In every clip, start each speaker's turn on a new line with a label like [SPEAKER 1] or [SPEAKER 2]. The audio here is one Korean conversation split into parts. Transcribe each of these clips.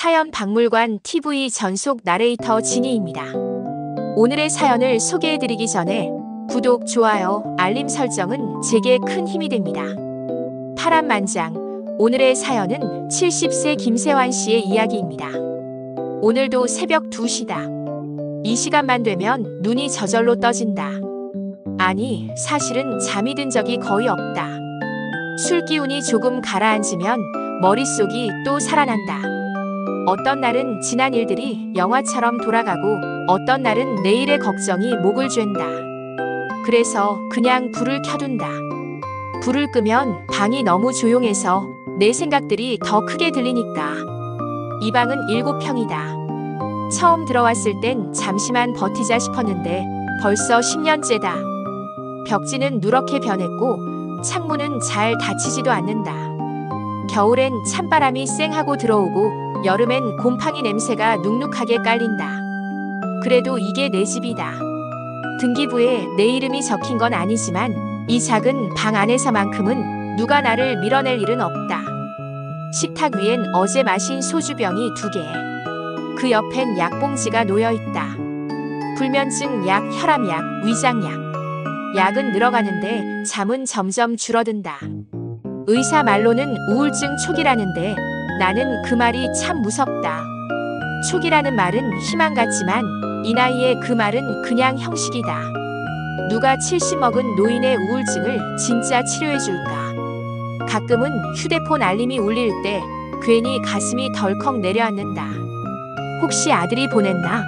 [SPEAKER 1] 사연박물관 TV 전속 나레이터 진희입니다. 오늘의 사연을 소개해드리기 전에 구독, 좋아요, 알림 설정은 제게 큰 힘이 됩니다. 파란만장, 오늘의 사연은 70세 김세환 씨의 이야기입니다. 오늘도 새벽 2시다. 이 시간만 되면 눈이 저절로 떠진다. 아니, 사실은 잠이 든 적이 거의 없다. 술 기운이 조금 가라앉으면 머릿속이 또 살아난다. 어떤 날은 지난 일들이 영화처럼 돌아가고 어떤 날은 내일의 걱정이 목을 죄다. 그래서 그냥 불을 켜둔다. 불을 끄면 방이 너무 조용해서 내 생각들이 더 크게 들리니까. 이 방은 7평이다. 처음 들어왔을 땐 잠시만 버티자 싶었는데 벌써 10년째다. 벽지는 누렇게 변했고 창문은 잘 닫히지도 않는다. 겨울엔 찬바람이 쌩하고 들어오고 여름엔 곰팡이 냄새가 눅눅하게 깔린다. 그래도 이게 내 집이다. 등기부에 내 이름이 적힌 건 아니지만 이 작은 방 안에서만큼은 누가 나를 밀어낼 일은 없다. 식탁 위엔 어제 마신 소주병이 2개. 그 옆엔 약봉지가 놓여있다. 불면증 약, 혈압약, 위장약. 약은 늘어가는데 잠은 점점 줄어든다. 의사 말로는 우울증 초기라는데 나는 그 말이 참 무섭다. 초기라는 말은 희망 같지만 이 나이에 그 말은 그냥 형식이다. 누가 70 먹은 노인의 우울증을 진짜 치료해줄까? 가끔은 휴대폰 알림이 울릴 때 괜히 가슴이 덜컥 내려앉는다. 혹시 아들이 보냈나?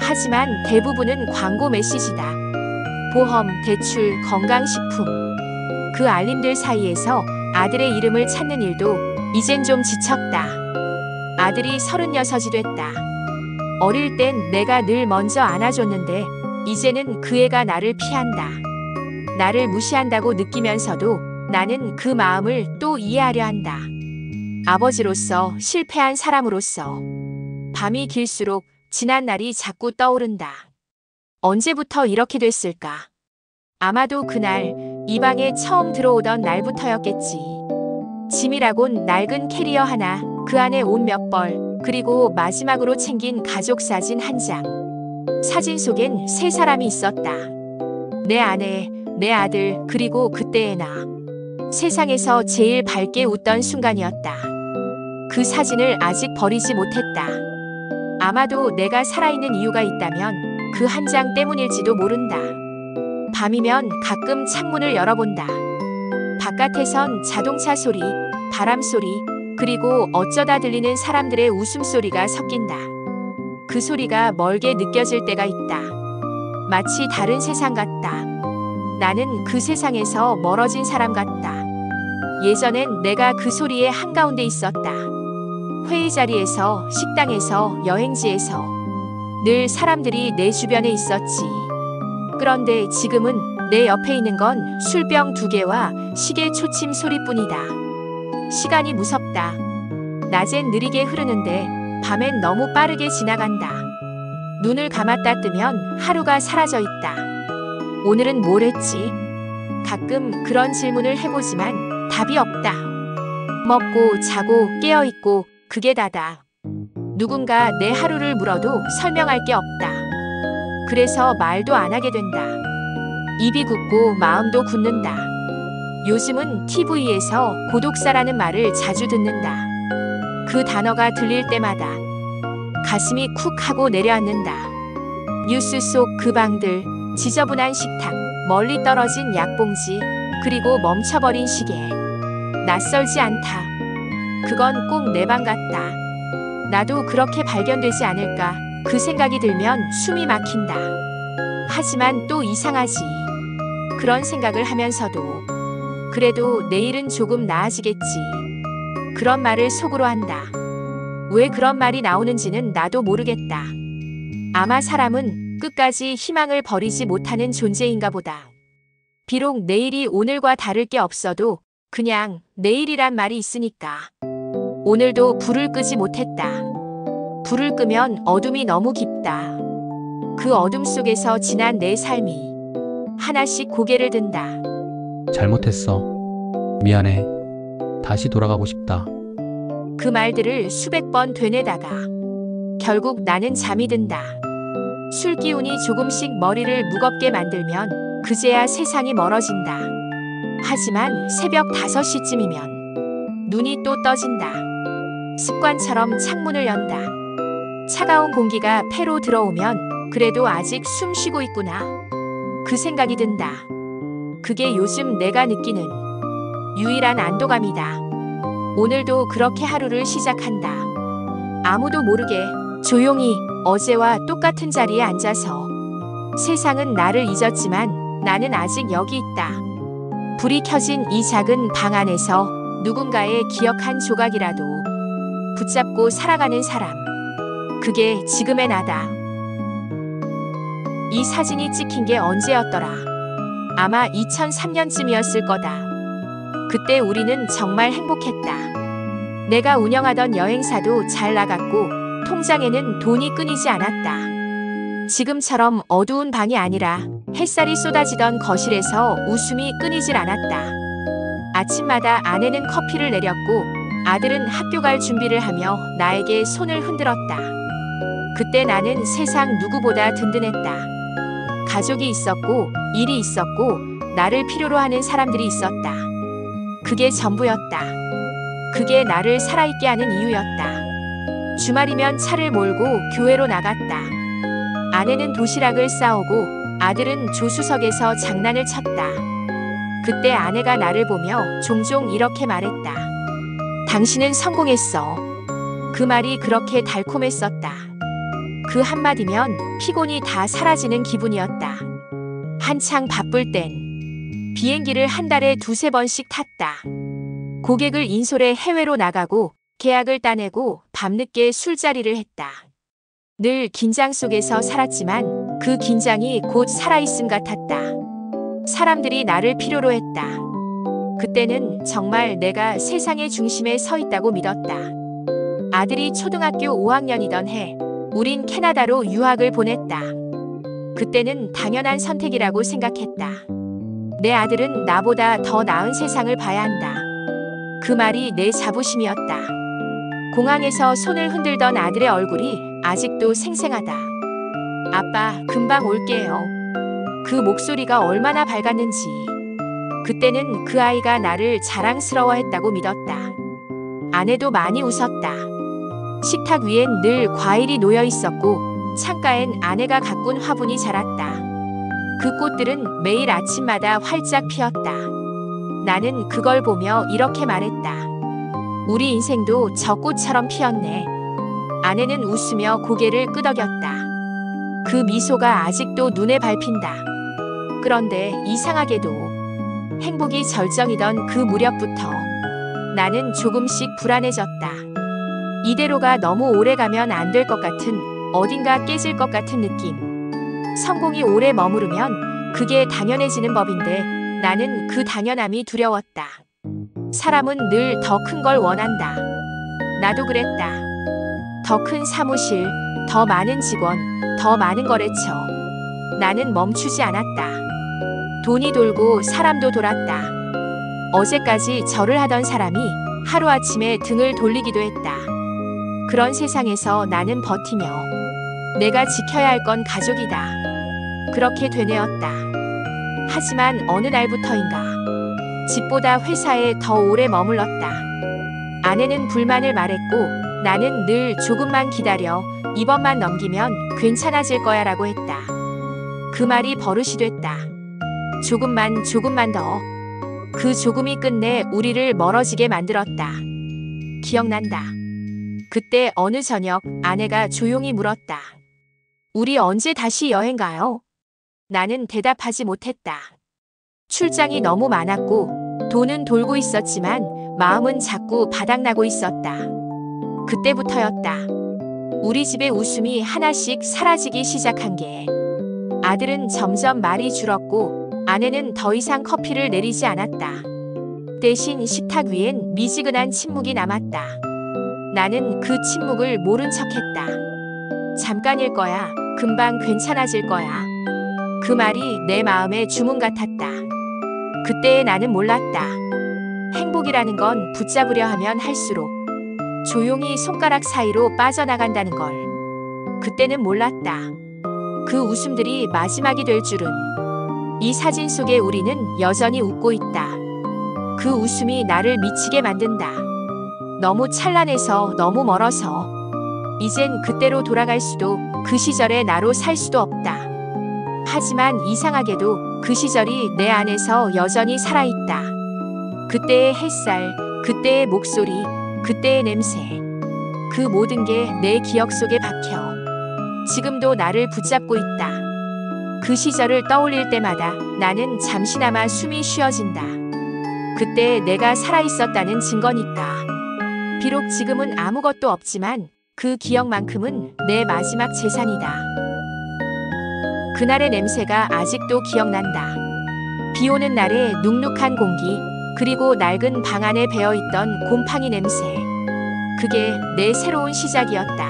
[SPEAKER 1] 하지만 대부분은 광고 메시지다. 보험, 대출, 건강식품. 그 알림들 사이에서 아들의 이름을 찾는 일도 이젠 좀 지쳤다. 아들이 36이 됐다. 어릴 땐 내가 늘 먼저 안아줬는데 이제는 그 애가 나를 피한다. 나를 무시한다고 느끼면서도 나는 그 마음을 또 이해하려 한다. 아버지로서, 실패한 사람으로서. 밤이 길수록 지난 날이 자꾸 떠오른다. 언제부터 이렇게 됐을까? 아마도 그날 이 방에 처음 들어오던 날부터였겠지. 짐이라곤 낡은 캐리어 하나, 그 안에 옷 몇 벌, 그리고 마지막으로 챙긴 가족 사진 1장. 사진 속엔 3사람이 있었다. 내 아내, 내 아들, 그리고 그때의 나. 세상에서 제일 밝게 웃던 순간이었다. 그 사진을 아직 버리지 못했다. 아마도 내가 살아있는 이유가 있다면 그 1장 때문일지도 모른다. 밤이면 가끔 창문을 열어본다. 바깥에선 자동차 소리, 바람 소리, 그리고 어쩌다 들리는 사람들의 웃음소리가 섞인다. 그 소리가 멀게 느껴질 때가 있다. 마치 다른 세상 같다. 나는 그 세상에서 멀어진 사람 같다. 예전엔 내가 그 소리의 한가운데 있었다. 회의 자리에서, 식당에서, 여행지에서 늘 사람들이 내 주변에 있었지. 그런데 지금은 내 옆에 있는 건 술병 2개와 시계 초침 소리뿐이다. 시간이 무섭다. 낮엔 느리게 흐르는데 밤엔 너무 빠르게 지나간다. 눈을 감았다 뜨면 하루가 사라져 있다. 오늘은 뭘 했지? 가끔 그런 질문을 해보지만 답이 없다. 먹고 자고 깨어있고 그게 다다. 누군가 내 하루를 물어도 설명할 게 없다. 그래서 말도 안 하게 된다. 입이 굳고 마음도 굳는다. 요즘은 TV에서 고독사라는 말을 자주 듣는다. 그 단어가 들릴 때마다 가슴이 쿡 하고 내려앉는다. 뉴스 속 그 방들, 지저분한 식탁, 멀리 떨어진 약봉지, 그리고 멈춰버린 시계. 낯설지 않다. 그건 꼭 내 방 같다. 나도 그렇게 발견되지 않을까? 그 생각이 들면 숨이 막힌다. 하지만 또 이상하지. 그런 생각을 하면서도 그래도 내일은 조금 나아지겠지. 그런 말을 속으로 한다. 왜 그런 말이 나오는지는 나도 모르겠다. 아마 사람은 끝까지 희망을 버리지 못하는 존재인가 보다. 비록 내일이 오늘과 다를 게 없어도 그냥 내일이란 말이 있으니까. 오늘도 불을 끄지 못했다. 불을 끄면 어둠이 너무 깊다. 그 어둠 속에서 지난 내 삶이 하나씩 고개를 든다.
[SPEAKER 2] 잘못했어. 미안해. 다시 돌아가고 싶다.
[SPEAKER 1] 그 말들을 수백 번 되뇌다가 결국 나는 잠이 든다. 술 기운이 조금씩 머리를 무겁게 만들면 그제야 세상이 멀어진다. 하지만 새벽 5시쯤이면 눈이 또 떠진다. 습관처럼 창문을 연다. 차가운 공기가 폐로 들어오면 그래도 아직 숨 쉬고 있구나. 그 생각이 든다. 그게 요즘 내가 느끼는 유일한 안도감이다. 오늘도 그렇게 하루를 시작한다. 아무도 모르게 조용히 어제와 똑같은 자리에 앉아서 세상은 나를 잊었지만 나는 아직 여기 있다. 불이 켜진 이 작은 방 안에서 누군가의 기억 한 조각이라도 붙잡고 살아가는 사람. 그게 지금의 나다. 이 사진이 찍힌 게 언제였더라? 아마 2003년쯤이었을 거다. 그때 우리는 정말 행복했다. 내가 운영하던 여행사도 잘 나갔고 통장에는 돈이 끊이지 않았다. 지금처럼 어두운 방이 아니라 햇살이 쏟아지던 거실에서 웃음이 끊이질 않았다. 아침마다 아내는 커피를 내렸고 아들은 학교 갈 준비를 하며 나에게 손을 흔들었다. 그때 나는 세상 누구보다 든든했다. 가족이 있었고 일이 있었고 나를 필요로 하는 사람들이 있었다. 그게 전부였다. 그게 나를 살아있게 하는 이유였다. 주말이면 차를 몰고 교회로 나갔다. 아내는 도시락을 싸오고 아들은 조수석에서 장난을 쳤다. 그때 아내가 나를 보며 종종 이렇게 말했다. 당신은 성공했어. 그 말이 그렇게 달콤했었다. 그 한마디면 피곤이 다 사라지는 기분이었다. 한창 바쁠 땐 비행기를 한 달에 2~3번씩 탔다. 고객을 인솔해 해외로 나가고 계약을 따내고 밤늦게 술자리를 했다. 늘 긴장 속에서 살았지만 그 긴장이 곧 살아있음 같았다. 사람들이 나를 필요로 했다. 그때는 정말 내가 세상의 중심에 서 있다고 믿었다. 아들이 초등학교 5학년이던 해 우린 캐나다로 유학을 보냈다. 그때는 당연한 선택이라고 생각했다. 내 아들은 나보다 더 나은 세상을 봐야 한다. 그 말이 내 자부심이었다. 공항에서 손을 흔들던 아들의 얼굴이 아직도 생생하다. 아빠, 금방 올게요. 그 목소리가 얼마나 밝았는지. 그때는 그 아이가 나를 자랑스러워했다고 믿었다. 아내도 많이 웃었다. 식탁 위엔 늘 과일이 놓여 있었고 창가엔 아내가 가꾼 화분이 자랐다. 그 꽃들은 매일 아침마다 활짝 피었다. 나는 그걸 보며 이렇게 말했다. 우리 인생도 저 꽃처럼 피었네. 아내는 웃으며 고개를 끄덕였다. 그 미소가 아직도 눈에 밟힌다. 그런데 이상하게도 행복이 절정이던 그 무렵부터 나는 조금씩 불안해졌다. 이대로가 너무 오래 가면 안 될 것 같은, 어딘가 깨질 것 같은 느낌. 성공이 오래 머무르면 그게 당연해지는 법인데 나는 그 당연함이 두려웠다. 사람은 늘 더 큰 걸 원한다. 나도 그랬다. 더 큰 사무실, 더 많은 직원, 더 많은 거래처. 나는 멈추지 않았다. 돈이 돌고 사람도 돌았다. 어제까지 절을 하던 사람이 하루아침에 등을 돌리기도 했다. 그런 세상에서 나는 버티며 내가 지켜야 할 건 가족이다. 그렇게 되뇌었다. 하지만 어느 날부터인가 집보다 회사에 더 오래 머물렀다. 아내는 불만을 말했고 나는 늘 조금만 기다려, 이번만 넘기면 괜찮아질 거야 라고 했다. 그 말이 버릇이 됐다. 조금만 더. 그 조금이 끝내 우리를 멀어지게 만들었다. 기억난다. 그때 어느 저녁 아내가 조용히 물었다. 우리 언제 다시 여행 가요? 나는 대답하지 못했다. 출장이 너무 많았고 돈은 돌고 있었지만 마음은 자꾸 바닥나고 있었다. 그때부터였다. 우리 집의 웃음이 하나씩 사라지기 시작한 게. 아들은 점점 말이 줄었고 아내는 더 이상 커피를 내리지 않았다. 대신 식탁 위엔 미지근한 침묵이 남았다. 나는 그 침묵을 모른 척했다. 잠깐일 거야. 금방 괜찮아질 거야. 그 말이 내 마음의 주문 같았다. 그때의 나는 몰랐다. 행복이라는 건 붙잡으려 하면 할수록 조용히 손가락 사이로 빠져나간다는 걸. 그때는 몰랐다. 그 웃음들이 마지막이 될 줄은. 이 사진 속에 우리는 여전히 웃고 있다. 그 웃음이 나를 미치게 만든다. 너무 찬란해서, 너무 멀어서. 이젠 그때로 돌아갈 수도, 그 시절의 나로 살 수도 없다. 하지만 이상하게도 그 시절이 내 안에서 여전히 살아있다. 그때의 햇살, 그때의 목소리, 그때의 냄새. 그 모든 게 내 기억 속에 박혀 지금도 나를 붙잡고 있다. 그 시절을 떠올릴 때마다 나는 잠시나마 숨이 쉬어진다. 그때 내가 살아있었다는 증거니까. 비록 지금은 아무것도 없지만 그 기억만큼은 내 마지막 재산이다. 그날의 냄새가 아직도 기억난다. 비 오는 날의 눅눅한 공기, 그리고 낡은 방 안에 배어있던 곰팡이 냄새. 그게 내 새로운 시작이었다.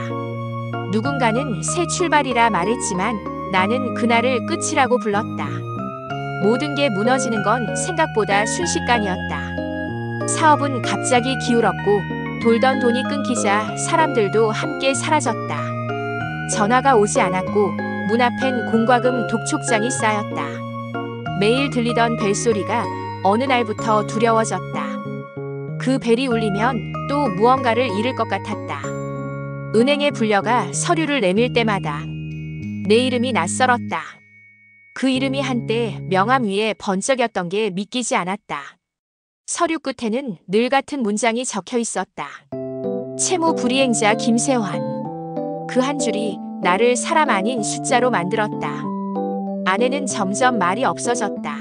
[SPEAKER 1] 누군가는 새 출발이라 말했지만 나는 그날을 끝이라고 불렀다. 모든 게 무너지는 건 생각보다 순식간이었다. 사업은 갑자기 기울었고 돌던 돈이 끊기자 사람들도 함께 사라졌다. 전화가 오지 않았고 문 앞엔 공과금 독촉장이 쌓였다. 매일 들리던 벨소리가 어느 날부터 두려워졌다. 그 벨이 울리면 또 무언가를 잃을 것 같았다. 은행에 불려가 서류를 내밀 때마다 내 이름이 낯설었다. 그 이름이 한때 명함 위에 번쩍였던 게 믿기지 않았다. 서류 끝에는 늘 같은 문장이 적혀 있었다. 채무 불이행자 김세환. 그 한 줄이 나를 사람 아닌 숫자로 만들었다. 아내는 점점 말이 없어졌다.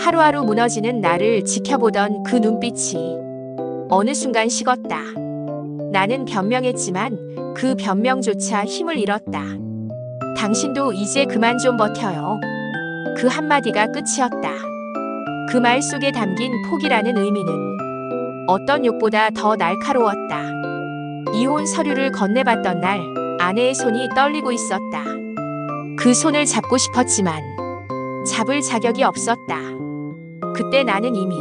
[SPEAKER 1] 하루하루 무너지는 나를 지켜보던 그 눈빛이 어느 순간 식었다. 나는 변명했지만 그 변명조차 힘을 잃었다. 당신도 이제 그만 좀 버텨요. 그 한마디가 끝이었다. 그 말 속에 담긴 포기라는 의미는 어떤 욕보다 더 날카로웠다. 이혼 서류를 건네봤던 날 아내의 손이 떨리고 있었다. 그 손을 잡고 싶었지만 잡을 자격이 없었다. 그때 나는 이미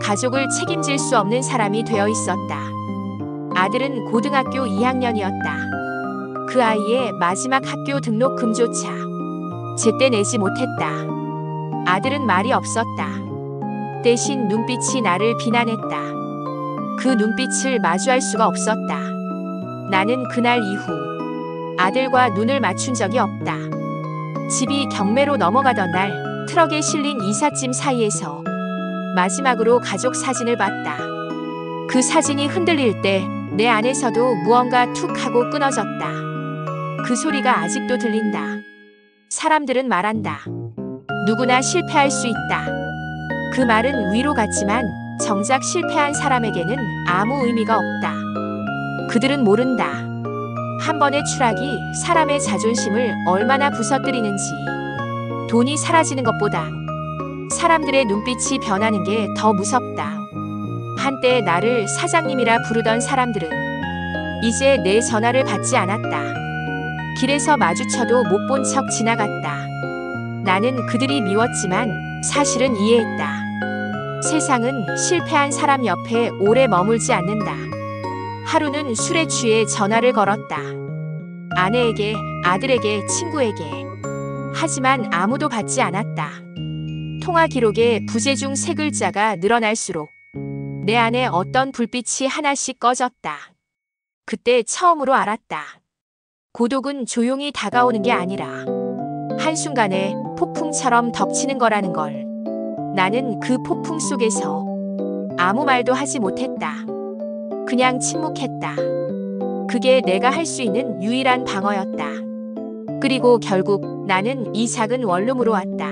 [SPEAKER 1] 가족을 책임질 수 없는 사람이 되어 있었다. 아들은 고등학교 2학년이었다. 그 아이의 마지막 학교 등록금조차 제때 내지 못했다. 아들은 말이 없었다. 대신 눈빛이 나를 비난했다. 그 눈빛을 마주할 수가 없었다. 나는 그날 이후 아들과 눈을 맞춘 적이 없다. 집이 경매로 넘어가던 날 트럭에 실린 이삿짐 사이에서 마지막으로 가족 사진을 봤다. 그 사진이 흔들릴 때 내 안에서도 무언가 툭 하고 끊어졌다. 그 소리가 아직도 들린다. 사람들은 말한다. 누구나 실패할 수 있다. 그 말은 위로 같지만 정작 실패한 사람에게는 아무 의미가 없다. 그들은 모른다. 한 번의 추락이 사람의 자존심을 얼마나 부서뜨리는지. 돈이 사라지는 것보다 사람들의 눈빛이 변하는 게 더 무섭다. 한때 나를 사장님이라 부르던 사람들은 이제 내 전화를 받지 않았다. 길에서 마주쳐도 못 본 척 지나갔다. 나는 그들이 미웠지만 사실은 이해했다. 세상은 실패한 사람 옆에 오래 머물지 않는다. 하루는 술에 취해 전화를 걸었다. 아내에게, 아들에게, 친구에게. 하지만 아무도 받지 않았다. 통화 기록에 부재 중 세 글자가 늘어날수록 내 안에 어떤 불빛이 하나씩 꺼졌다. 그때 처음으로 알았다. 고독은 조용히 다가오는 게 아니라 한순간에 폭풍처럼 덮치는 거라는 걸. 나는 그 폭풍 속에서 아무 말도 하지 못했다. 그냥 침묵했다. 그게 내가 할 수 있는 유일한 방어였다. 그리고 결국 나는 이 작은 원룸으로 왔다.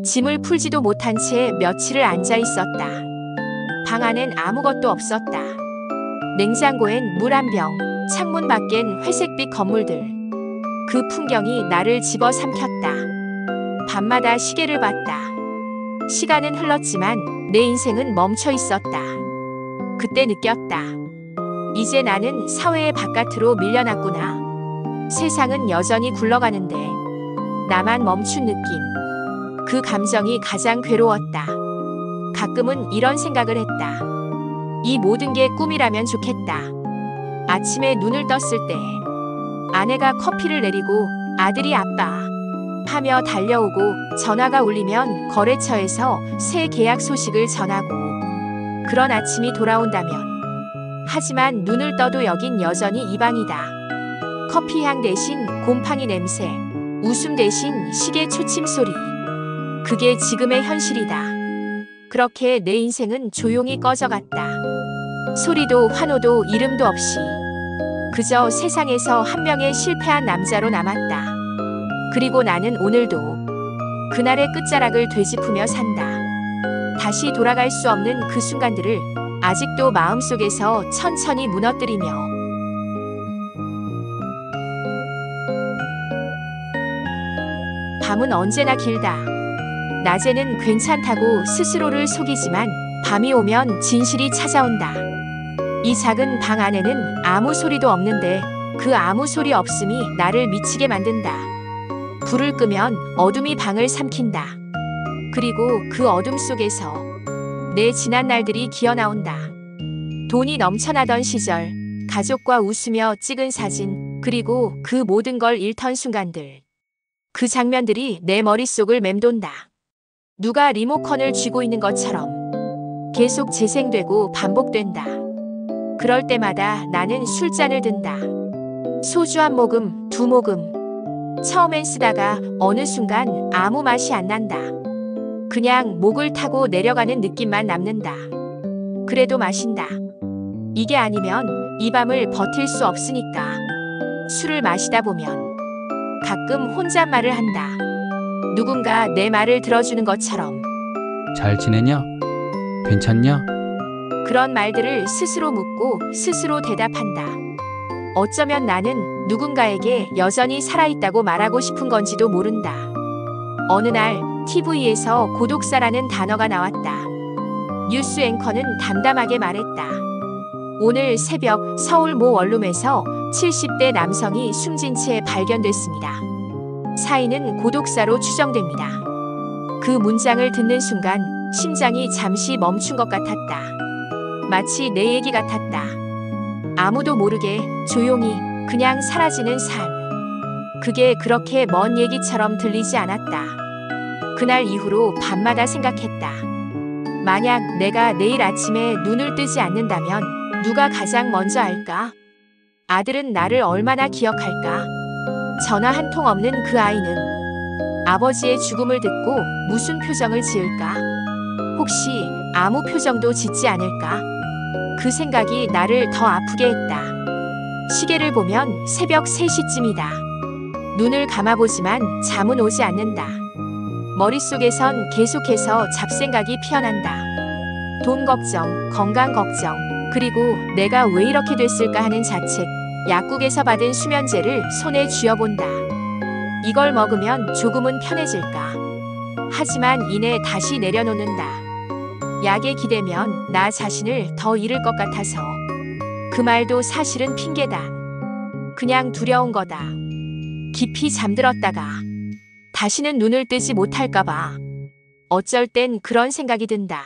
[SPEAKER 1] 짐을 풀지도 못한 채 며칠을 앉아 있었다. 방 안엔 아무것도 없었다. 냉장고엔 물 한 병, 창문 밖엔 회색빛 건물들. 그 풍경이 나를 집어삼켰다. 밤마다 시계를 봤다. 시간은 흘렀지만 내 인생은 멈춰 있었다. 그때 느꼈다. 이제 나는 사회의 바깥으로 밀려났구나. 세상은 여전히 굴러가는데 나만 멈춘 느낌. 그 감정이 가장 괴로웠다. 가끔은 이런 생각을 했다. 이 모든 게 꿈이라면 좋겠다. 아침에 눈을 떴을 때 아내가 커피를 내리고 아들이 아빠 하며 달려오고 전화가 울리면 거래처에서 새 계약 소식을 전하고 그런 아침이 돌아온다면 하지만 눈을 떠도 여긴 여전히 이 방이다. 커피향 대신 곰팡이 냄새, 웃음 대신 시계 초침 소리. 그게 지금의 현실이다. 그렇게 내 인생은 조용히 꺼져갔다. 소리도 환호도 이름도 없이 그저 세상에서 한 명의 실패한 남자로 남았다. 그리고 나는 오늘도 그날의 끝자락을 되짚으며 산다. 다시 돌아갈 수 없는 그 순간들을 아직도 마음속에서 천천히 무너뜨리며 밤은 언제나 길다. 낮에는 괜찮다고 스스로를 속이지만 밤이 오면 진실이 찾아온다. 이 작은 방 안에는 아무 소리도 없는데 그 아무 소리 없음이 나를 미치게 만든다. 불을 끄면 어둠이 방을 삼킨다. 그리고 그 어둠 속에서 내 지난 날들이 기어나온다. 돈이 넘쳐나던 시절, 가족과 웃으며 찍은 사진, 그리고 그 모든 걸 잃던 순간들. 그 장면들이 내 머릿속을 맴돈다. 누가 리모컨을 쥐고 있는 것처럼 계속 재생되고 반복된다. 그럴 때마다 나는 술잔을 든다. 소주 한 모금, 두 모금. 처음엔 쓰다가 어느 순간 아무 맛이 안 난다. 그냥 목을 타고 내려가는 느낌만 남는다. 그래도 마신다. 이게 아니면 이 밤을 버틸 수 없으니까. 술을 마시다 보면 가끔 혼잣말을 한다. 누군가 내 말을 들어주는 것처럼.
[SPEAKER 2] 잘 지내냐? 괜찮냐?
[SPEAKER 1] 그런 말들을 스스로 묻고 스스로 대답한다. 어쩌면 나는 누군가에게 여전히 살아있다고 말하고 싶은 건지도 모른다. 어느 날 TV에서 고독사라는 단어가 나왔다. 뉴스 앵커는 담담하게 말했다. 오늘 새벽 서울 모 원룸에서 70대 남성이 숨진 채 발견됐습니다. 사인은 고독사로 추정됩니다. 그 문장을 듣는 순간 심장이 잠시 멈춘 것 같았다. 마치 내 얘기 같았다. 아무도 모르게 조용히 그냥 사라지는 삶. 그게 그렇게 먼 얘기처럼 들리지 않았다. 그날 이후로 밤마다 생각했다. 만약 내가 내일 아침에 눈을 뜨지 않는다면 누가 가장 먼저 알까? 아들은 나를 얼마나 기억할까? 전화 한 통 없는 그 아이는 아버지의 죽음을 듣고 무슨 표정을 지을까? 혹시 아무 표정도 짓지 않을까? 그 생각이 나를 더 아프게 했다. 시계를 보면 새벽 3시쯤이다. 눈을 감아보지만 잠은 오지 않는다. 머릿속에선 계속해서 잡생각이 피어난다. 돈 걱정, 건강 걱정, 그리고 내가 왜 이렇게 됐을까 하는 자책. 약국에서 받은 수면제를 손에 쥐어본다. 이걸 먹으면 조금은 편해질까? 하지만 이내 다시 내려놓는다. 약에 기대면 나 자신을 더 잃을 것 같아서. 그 말도 사실은 핑계다. 그냥 두려운 거다. 깊이 잠들었다가 다시는 눈을 뜨지 못할까봐. 어쩔 땐 그런 생각이 든다.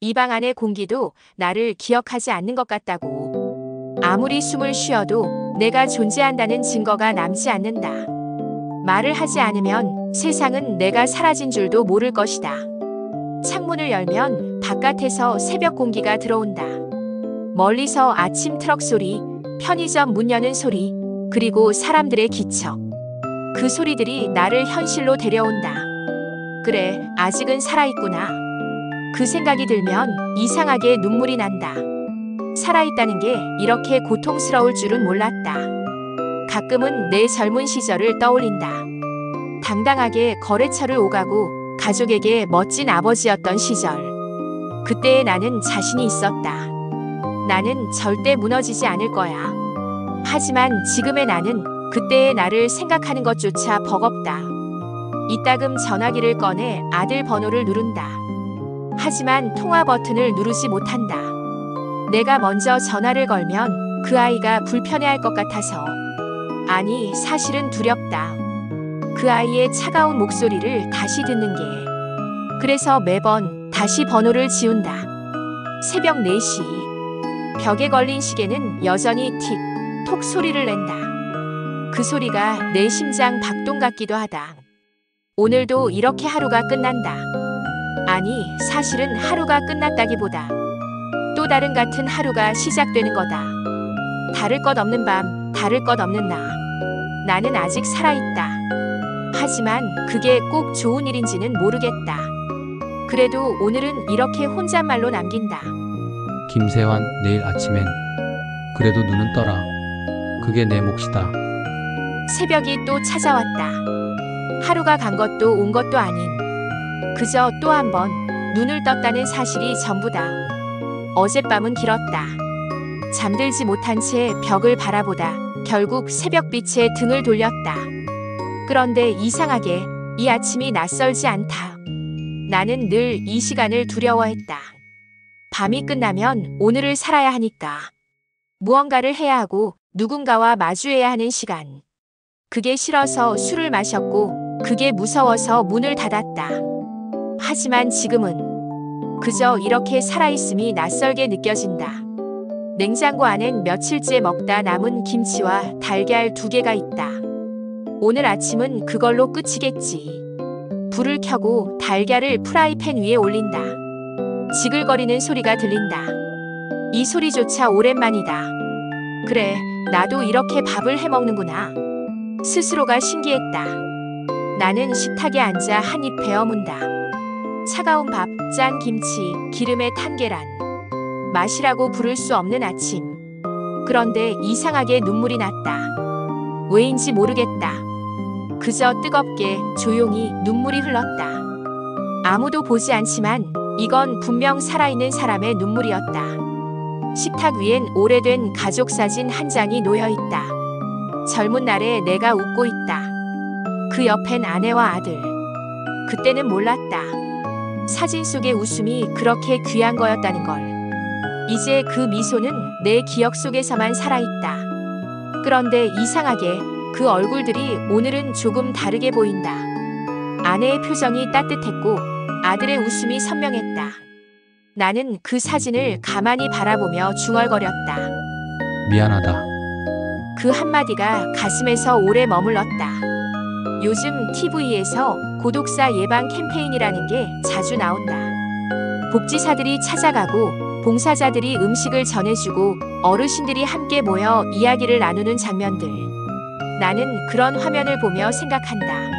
[SPEAKER 1] 이 방 안의 공기도 나를 기억하지 않는 것 같다고. 아무리 숨을 쉬어도 내가 존재한다는 증거가 남지 않는다. 말을 하지 않으면 세상은 내가 사라진 줄도 모를 것이다. 창문을 열면 바깥에서 새벽 공기가 들어온다. 멀리서 아침 트럭 소리, 편의점 문 여는 소리, 그리고 사람들의 기척. 그 소리들이 나를 현실로 데려온다. 그래, 아직은 살아있구나. 그 생각이 들면 이상하게 눈물이 난다. 살아있다는 게 이렇게 고통스러울 줄은 몰랐다. 가끔은 내 젊은 시절을 떠올린다. 당당하게 거래처를 오가고 가족에게 멋진 아버지였던 시절. 그때의 나는 자신이 있었다. 나는 절대 무너지지 않을 거야. 하지만 지금의 나는 그때의 나를 생각하는 것조차 버겁다. 이따금 전화기를 꺼내 아들 번호를 누른다. 하지만 통화 버튼을 누르지 못한다. 내가 먼저 전화를 걸면 그 아이가 불편해할 것 같아서. 아니, 사실은 두렵다. 그 아이의 차가운 목소리를 다시 듣는 게. 그래서 매번 다시 번호를 지운다. 새벽 4시. 벽에 걸린 시계는 여전히 틱, 톡 소리를 낸다. 그 소리가 내 심장 박동 같기도 하다. 오늘도 이렇게 하루가 끝난다. 아니, 사실은 하루가 끝났다기보다 또 다른 같은 하루가 시작되는 거다. 다를 것 없는 밤, 다를 것 없는 나. 나는 아직 살아있다. 하지만 그게 꼭 좋은 일인지는 모르겠다. 그래도 오늘은 이렇게 혼잣말로 남긴다.
[SPEAKER 2] 김세환, 내일 아침엔 그래도 눈은 떠라. 그게 내 몫이다.
[SPEAKER 1] 새벽이 또 찾아왔다. 하루가 간 것도 온 것도 아닌 그저 또 한 번 눈을 떴다는 사실이 전부다. 어젯밤은 길었다. 잠들지 못한 채 벽을 바라보다 결국 새벽빛에 등을 돌렸다. 그런데 이상하게 이 아침이 낯설지 않다. 나는 늘 이 시간을 두려워했다. 밤이 끝나면 오늘을 살아야 하니까. 무언가를 해야 하고 누군가와 마주해야 하는 시간. 그게 싫어서 술을 마셨고 그게 무서워서 문을 닫았다. 하지만 지금은 그저 이렇게 살아있음이 낯설게 느껴진다. 냉장고 안엔 며칠째 먹다 남은 김치와 달걀 2개가 있다. 오늘 아침은 그걸로 끝이겠지. 불을 켜고 달걀을 프라이팬 위에 올린다. 지글거리는 소리가 들린다. 이 소리조차 오랜만이다. 그래, 나도 이렇게 밥을 해먹는구나. 스스로가 신기했다. 나는 식탁에 앉아 한 입 베어 문다. 차가운 밥, 짠 김치, 기름에 탄 계란. 맛이라고 부를 수 없는 아침. 그런데 이상하게 눈물이 났다. 왜인지 모르겠다. 그저 뜨겁게 조용히 눈물이 흘렀다. 아무도 보지 않지만 이건 분명 살아있는 사람의 눈물이었다. 식탁 위엔 오래된 가족 사진 한 장이 놓여 있다. 젊은 날에 내가 웃고 있다. 그 옆엔 아내와 아들. 그때는 몰랐다. 사진 속의 웃음이 그렇게 귀한 거였다는 걸. 이제 그 미소는 내 기억 속에서만 살아있다. 그런데 이상하게 그 얼굴들이 오늘은 조금 다르게 보인다. 아내의 표정이 따뜻했고 아들의 웃음이 선명했다. 나는 그 사진을 가만히 바라보며 중얼거렸다.
[SPEAKER 2] 미안하다.
[SPEAKER 1] 그 한마디가 가슴에서 오래 머물렀다. 요즘 TV에서 고독사 예방 캠페인이라는 게 자주 나온다. 복지사들이 찾아가고 봉사자들이 음식을 전해주고 어르신들이 함께 모여 이야기를 나누는 장면들. 나는 그런 화면을 보며 생각한다.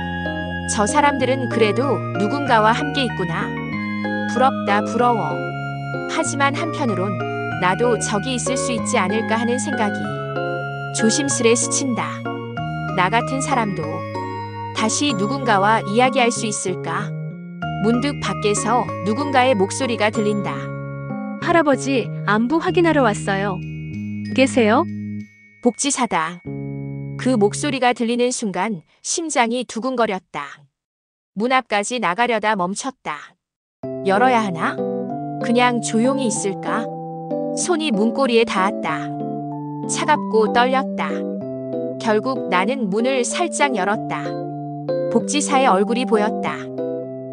[SPEAKER 1] 저 사람들은 그래도 누군가와 함께 있구나. 부럽다, 부러워. 하지만 한편으론 나도 저기 있을 수 있지 않을까 하는 생각이 조심스레 스친다. 나 같은 사람도 다시 누군가와 이야기할 수 있을까? 문득 밖에서 누군가의 목소리가 들린다.
[SPEAKER 3] 할아버지, 안부 확인하러 왔어요. 계세요?
[SPEAKER 1] 복지사다. 그 목소리가 들리는 순간 심장이 두근거렸다. 문 앞까지 나가려다 멈췄다. 열어야 하나? 그냥 조용히 있을까? 손이 문고리에 닿았다. 차갑고 떨렸다. 결국 나는 문을 살짝 열었다. 복지사의 얼굴이 보였다.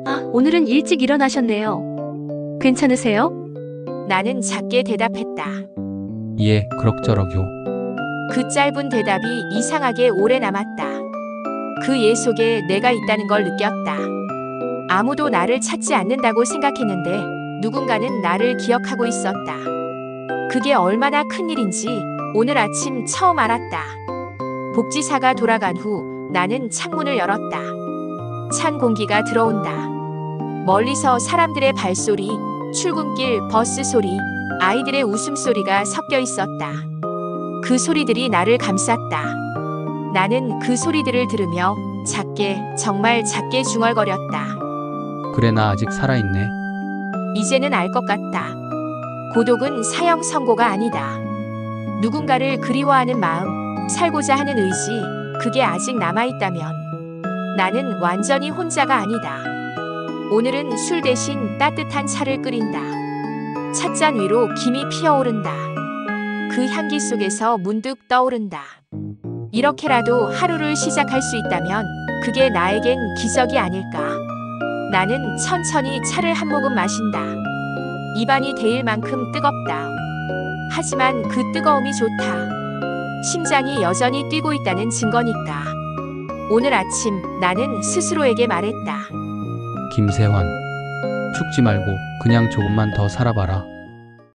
[SPEAKER 3] 아, 오늘은 일찍 일어나셨네요. 괜찮으세요?
[SPEAKER 1] 나는 작게 대답했다.
[SPEAKER 2] 예, 그럭저럭요.
[SPEAKER 1] 그 짧은 대답이 이상하게 오래 남았다. 그 예 속에 내가 있다는 걸 느꼈다. 아무도 나를 찾지 않는다고 생각했는데 누군가는 나를 기억하고 있었다. 그게 얼마나 큰 일인지 오늘 아침 처음 알았다. 복지사가 돌아간 후 나는 창문을 열었다. 찬 공기가 들어온다. 멀리서 사람들의 발소리, 출근길 버스 소리, 아이들의 웃음소리가 섞여 있었다. 그 소리들이 나를 감쌌다. 나는 그 소리들을 들으며 작게, 정말 작게 중얼거렸다.
[SPEAKER 2] 그래, 나 아직 살아있네.
[SPEAKER 1] 이제는 알 것 같다. 고독은 사형 선고가 아니다. 누군가를 그리워하는 마음, 살고자 하는 의지, 그게 아직 남아있다면 나는 완전히 혼자가 아니다. 오늘은 술 대신 따뜻한 차를 끓인다. 찻잔 위로 김이 피어오른다. 그 향기 속에서 문득 떠오른다. 이렇게라도 하루를 시작할 수 있다면 그게 나에겐 기적이 아닐까. 나는 천천히 차를 한 모금 마신다. 입안이 데일 만큼 뜨겁다. 하지만 그 뜨거움이 좋다. 심장이 여전히 뛰고 있다는 증거니까. 오늘 아침 나는 스스로에게 말했다.
[SPEAKER 2] 김세환, 죽지 말고 그냥 조금만 더 살아봐라.